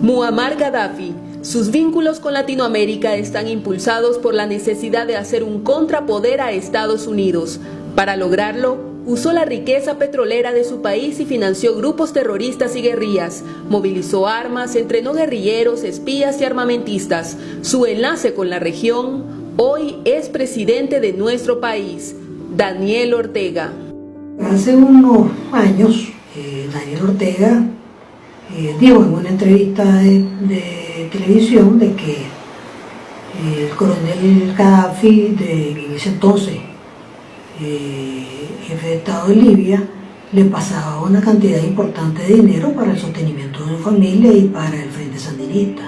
Muammar Gaddafi. Sus vínculos con Latinoamérica están impulsados por la necesidad de hacer un contrapoder a Estados Unidos. Para lograrlo, usó la riqueza petrolera de su país y financió grupos terroristas y guerrillas, movilizó armas, entrenó guerrilleros, espías y armamentistas. Su enlace con la región, hoy es presidente de nuestro país, Daniel Ortega. Hace unos años, Daniel Ortega dijo en una entrevista de televisión de que el coronel Gaddafi, en ese entonces jefe de Estado de Libia, le pasaba una cantidad importante de dinero para el sostenimiento de su familia y para el Frente Sandinista.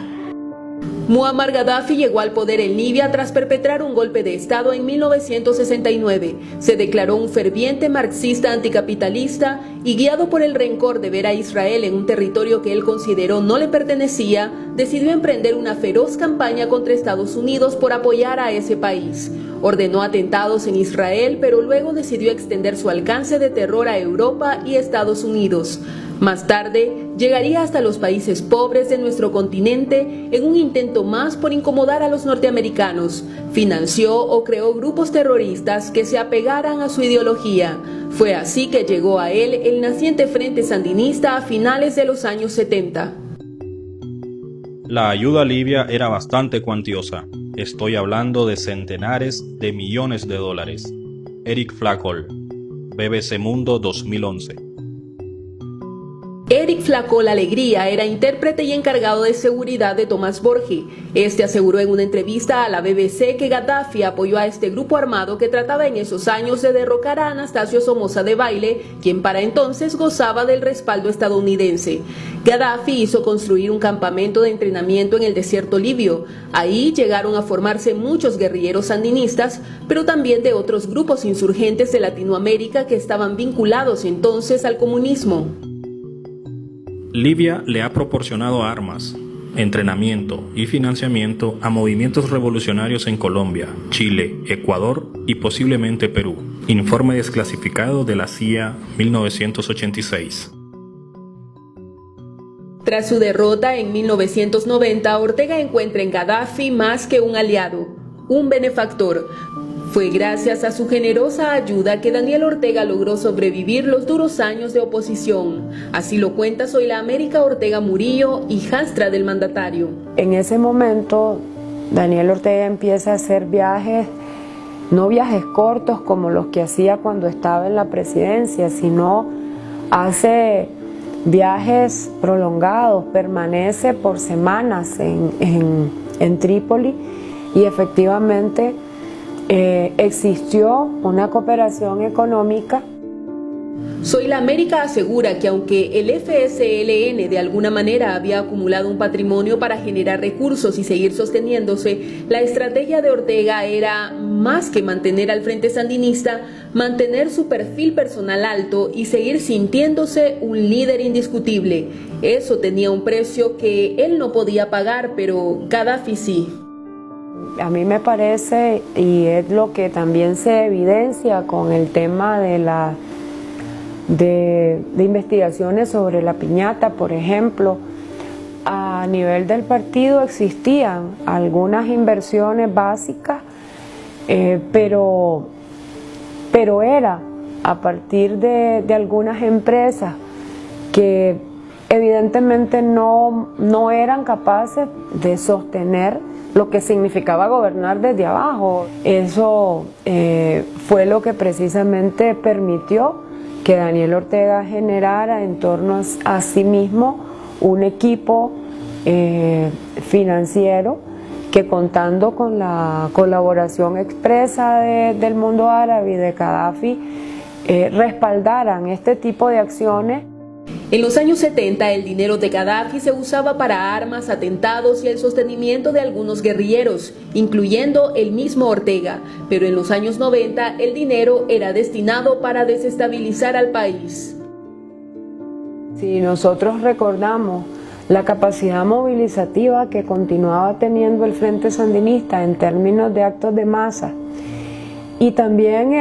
Muammar Gaddafi llegó al poder en Libia tras perpetrar un golpe de Estado en 1969. Se declaró un ferviente marxista anticapitalista y, guiado por el rencor de ver a Israel en un territorio que él consideró no le pertenecía, decidió emprender una feroz campaña contra Estados Unidos por apoyar a ese país. Ordenó atentados en Israel, pero luego decidió extender su alcance de terror a Europa y Estados Unidos. Más tarde, llegaría hasta los países pobres de nuestro continente en un intento más por incomodar a los norteamericanos. Financió o creó grupos terroristas que se apegaran a su ideología. Fue así que llegó a él el naciente Frente Sandinista a finales de los años 70. La ayuda a Libia era bastante cuantiosa. Estoy hablando de centenares de millones de dólares. Eric Flacol, BBC Mundo 2011. Eric Flacol Alegría era intérprete y encargado de seguridad de Tomás Borge. Este aseguró en una entrevista a la BBC que Gaddafi apoyó a este grupo armado que trataba en esos años de derrocar a Anastasio Somoza Debayle, quien para entonces gozaba del respaldo estadounidense. Gaddafi hizo construir un campamento de entrenamiento en el desierto libio. Ahí llegaron a formarse muchos guerrilleros sandinistas, pero también de otros grupos insurgentes de Latinoamérica que estaban vinculados entonces al comunismo. Libia le ha proporcionado armas, entrenamiento y financiamiento a movimientos revolucionarios en Colombia, Chile, Ecuador y posiblemente Perú. Informe desclasificado de la CIA 1986. Tras su derrota en 1990, Ortega encuentra en Gaddafi más que un aliado, un benefactor. Fue gracias a su generosa ayuda que Daniel Ortega logró sobrevivir los duros años de oposición. Así lo cuenta Soy la América Ortega Murillo, hijastra del mandatario. En ese momento, Daniel Ortega empieza a hacer viajes, no viajes cortos como los que hacía cuando estaba en la presidencia, sino hace viajes prolongados, permanece por semanas en Trípoli y efectivamente existió una cooperación económica. Soy la América asegura que aunque el FSLN de alguna manera había acumulado un patrimonio para generar recursos y seguir sosteniéndose, la estrategia de Ortega era, más que mantener al Frente Sandinista, mantener su perfil personal alto y seguir sintiéndose un líder indiscutible. Eso tenía un precio que él no podía pagar, pero Gaddafi sí. A mí me parece, y es lo que también se evidencia con el tema de investigaciones sobre la piñata, por ejemplo, a nivel del partido existían algunas inversiones básicas, pero era a partir de algunas empresas que evidentemente no eran capaces de sostener lo que significaba gobernar desde abajo. Eso fue lo que precisamente permitió que Daniel Ortega generara en torno a sí mismo un equipo financiero que, contando con la colaboración expresa del mundo árabe y de Gaddafi, respaldaran este tipo de acciones. En los años 70, el dinero de Gaddafi se usaba para armas, atentados y el sostenimiento de algunos guerrilleros, incluyendo el mismo Ortega. Pero en los años 90, el dinero era destinado para desestabilizar al país. Si nosotros recordamos la capacidad movilizativa que continuaba teniendo el Frente Sandinista en términos de actos de masa y también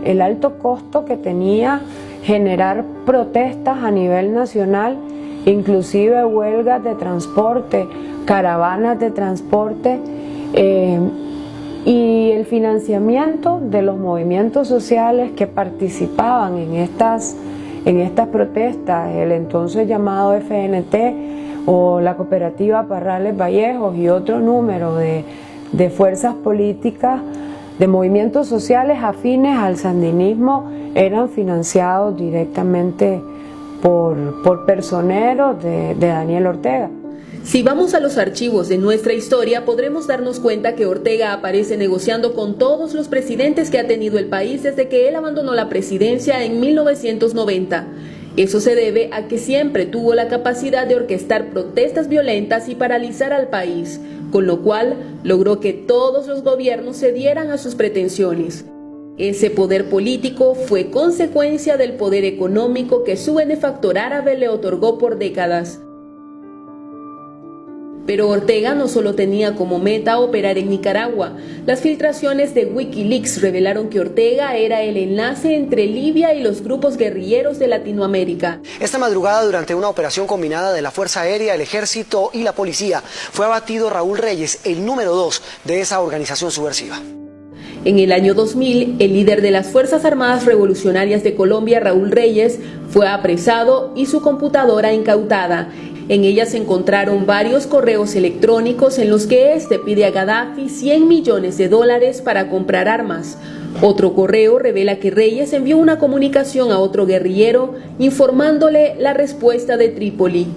el alto costo que tenía generar protestas a nivel nacional, inclusive huelgas de transporte, caravanas de transporte, y el financiamiento de los movimientos sociales que participaban en estas protestas, el entonces llamado FNT o la cooperativa Parrales Vallejos y otro número de fuerzas políticas, de movimientos sociales afines al sandinismo, eran financiados directamente por personeros de Daniel Ortega. Si vamos a los archivos de nuestra historia, podremos darnos cuenta que Ortega aparece negociando con todos los presidentes que ha tenido el país desde que él abandonó la presidencia en 1990. Eso se debe a que siempre tuvo la capacidad de orquestar protestas violentas y paralizar al país, con lo cual logró que todos los gobiernos cedieran a sus pretensiones. Ese poder político fue consecuencia del poder económico que su benefactor árabe le otorgó por décadas. Pero Ortega no solo tenía como meta operar en Nicaragua. Las filtraciones de Wikileaks revelaron que Ortega era el enlace entre Libia y los grupos guerrilleros de Latinoamérica. Esta madrugada, durante una operación combinada de la Fuerza Aérea, el Ejército y la Policía, fue abatido Raúl Reyes, el número 2 de esa organización subversiva. En el año 2000, el líder de las Fuerzas Armadas Revolucionarias de Colombia, Raúl Reyes, fue apresado y su computadora incautada. En ella se encontraron varios correos electrónicos en los que éste pide a Gaddafi $100 millones para comprar armas. Otro correo revela que Reyes envió una comunicación a otro guerrillero informándole la respuesta de Trípoli.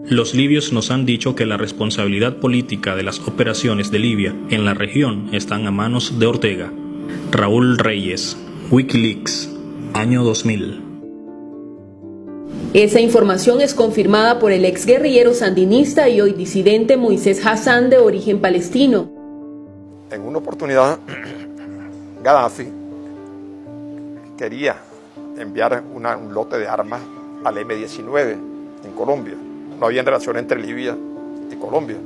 Los libios nos han dicho que la responsabilidad política de las operaciones de Libia en la región están a manos de Ortega. Raúl Reyes, Wikileaks, año 2000. Esa información es confirmada por el exguerrillero sandinista y hoy disidente Moisés Hassan, de origen palestino. En una oportunidad, Gaddafi quería enviar un lote de armas al M-19 en Colombia. No había relación entre Libia y Colombia,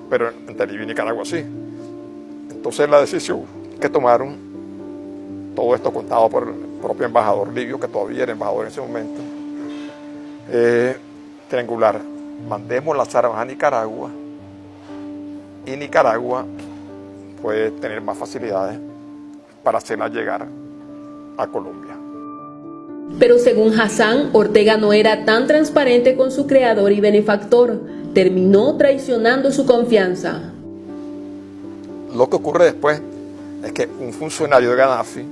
pero entre Libia y Nicaragua sí. Entonces la decisión que tomaron, todo esto contado por el propio embajador libio, que todavía era embajador en ese momento, triangular, mandemos las armas a Nicaragua y Nicaragua puede tener más facilidades para hacerlas llegar a Colombia. Pero según Hassan, Ortega no era tan transparente con su creador y benefactor. Terminó traicionando su confianza. Lo que ocurre después es que un funcionario de Gaddafi,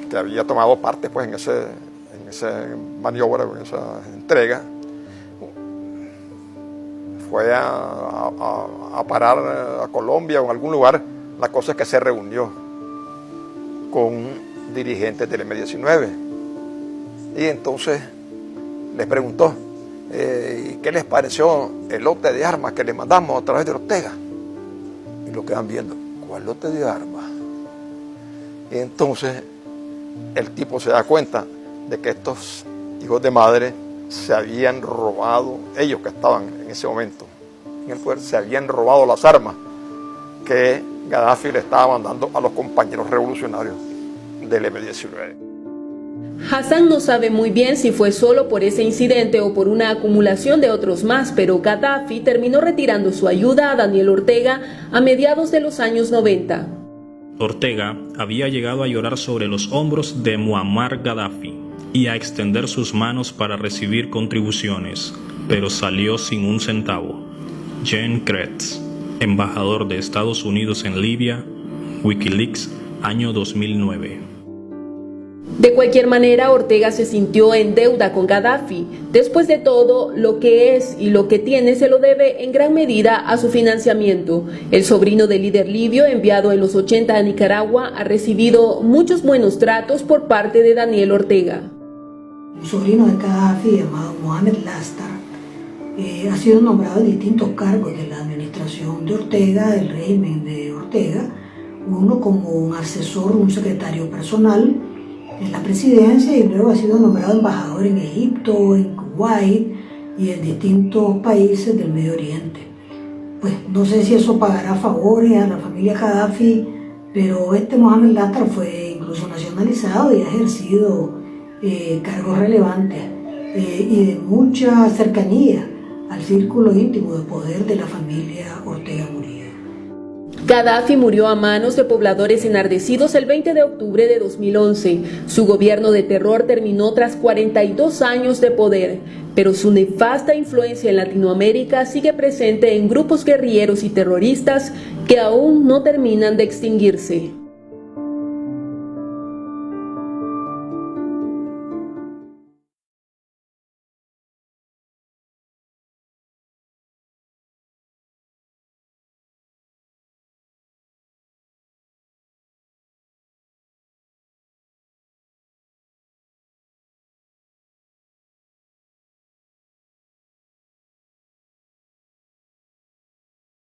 que había tomado parte pues, en esa maniobra, en esa entrega, fue a parar a Colombia o en algún lugar. La cosa es que se reunió con dirigentes del M-19 y entonces les preguntó ¿qué les pareció el lote de armas que le mandamos a través de Ortega? Y lo quedan viendo, ¿cuál lote de armas? Y entonces el tipo se da cuenta de que estos hijos de madre se habían robado, ellos que estaban en ese momento en el poder, se habían robado las armas que Gaddafi le estaba mandando a los compañeros revolucionarios del M-19. Hassan no sabe muy bien si fue solo por ese incidente o por una acumulación de otros más, pero Gaddafi terminó retirando su ayuda a Daniel Ortega a mediados de los años 90. Ortega había llegado a llorar sobre los hombros de Muammar Gaddafi y a extender sus manos para recibir contribuciones, pero salió sin un centavo. Jean Kretz, embajador de Estados Unidos en Libia, Wikileaks, año 2009. De cualquier manera, Ortega se sintió en deuda con Gaddafi. Después de todo, lo que es y lo que tiene se lo debe en gran medida a su financiamiento. El sobrino del líder libio, enviado en los 80 a Nicaragua, ha recibido muchos buenos tratos por parte de Daniel Ortega. Un sobrino de Gaddafi, llamado Mohamed Lastar, ha sido nombrado en distintos cargos de la administración de Ortega, del régimen de Ortega, uno como un asesor, un secretario personal en la presidencia, y luego ha sido nombrado embajador en Egipto, en Kuwait y en distintos países del Medio Oriente. Pues no sé si eso pagará favores a la familia Gaddafi pero este Mohamed Lastar fue incluso nacionalizado y ha ejercido cargos relevantes y de mucha cercanía al círculo íntimo de poder de la familia Ortega Murillo. Gaddafi murió a manos de pobladores enardecidos el 20 de octubre de 2011. Su gobierno de terror terminó tras 42 años de poder, pero su nefasta influencia en Latinoamérica sigue presente en grupos guerrilleros y terroristas que aún no terminan de extinguirse.